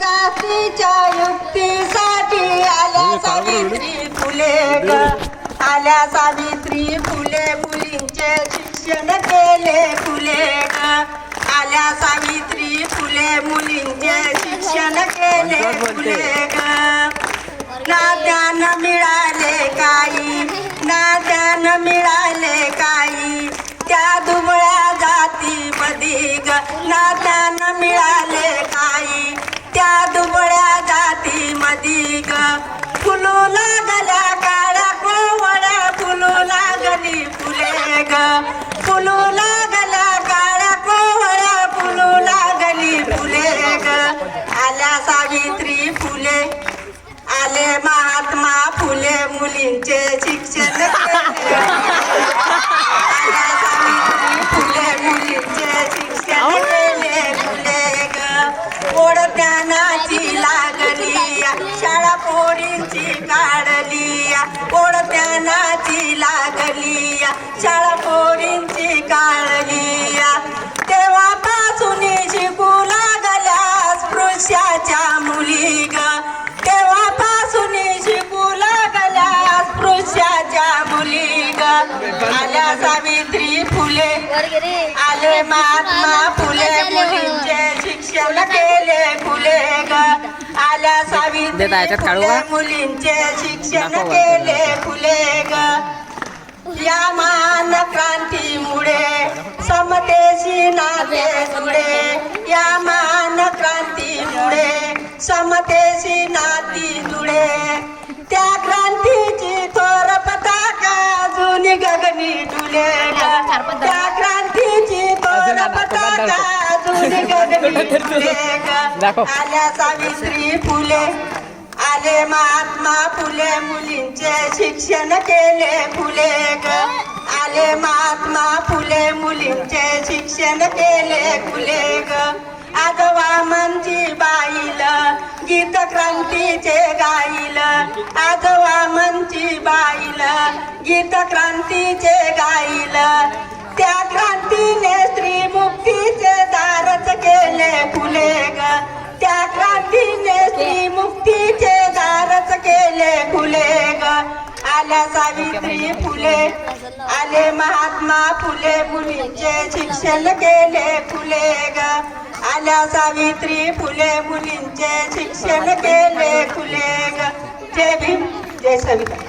जातीच्या युक्तीसाठी आल्या सावित्री फुले ग, आल्या सावित्री फुले, मुलींचे शिक्षण केले फुले ग, आल्या सावित्री फुले, मुलींचे शिक्षण केले फुले ग. नात्यानं मिळाले काही, नात्यानं मिळाले काही, त्या दुबळ्या जाती मधी ग, नात्यानं मिळाले काही, त्या दुबळ्या जाती मधी ग. फुलू लागल्या काळ्या कोवळ्या, फुलू लागली फुले ग, फुलू लागल्या काळ्या कोवळ्या, फुलू लागली फुले ग. आल्या सावित्री फुले, आले महात्मा फुले, मुलींचे शिक्षण केले. आल्या सावित्री फुले, मुलींचे शिक्षण केले फुले ग. ओढत्यानाची लागली शाळा पोरींची काढली, ओढत्यानाची लागली शाळा पोरींची काढली. तेव्हापासून शिकू लागल्या स्पृश्याच्या मुली ग, तेव्हापासून शिकू लागल्या स्पृश्याच्या मुली ग. आल्या सावित्री फुले, आले महात्मा फुले, मुलींचे शिक्षण केले फुले ग. आल्या सावित्री फुले, मुलींचे शिक्षण केले फुले ग. या महान क्रांतीमुळे समतेशी नाते जुळे, या महान क्रांतीमुळे समतेशी नाती जुळे. त्या क्रांतीची थोर पताका अजून गगनी डुले ग, त्या क्रांतीची थोर पताका अजून गगनी डुले ग. आल्या सावित्री फुले, आले महात्मा फुले, मुलींचे शिक्षण केले फुले ग. आले महात्मा फुले, मुलींचे शिक्षण केले फुले ग. आजवा मंची बाईल गीत क्रांतीचे गाईल, आजवा मंची बाईल गीत क्रांतीचे गाईल. त्या क्रांतीने स्त्री मुक्तीचे दारच केले फुले ग, त्या क्रांतीने स्त्री मुक्तीचे दारच केले फुले ग. आल्या सावित्री फुले, आले महात्मा फुले, मुलींचे शिक्षण केले फुले ग. आल्या सावित्री फुले, मुलींचे शिक्षण केले फुले ग. जय भीम, जय सविता.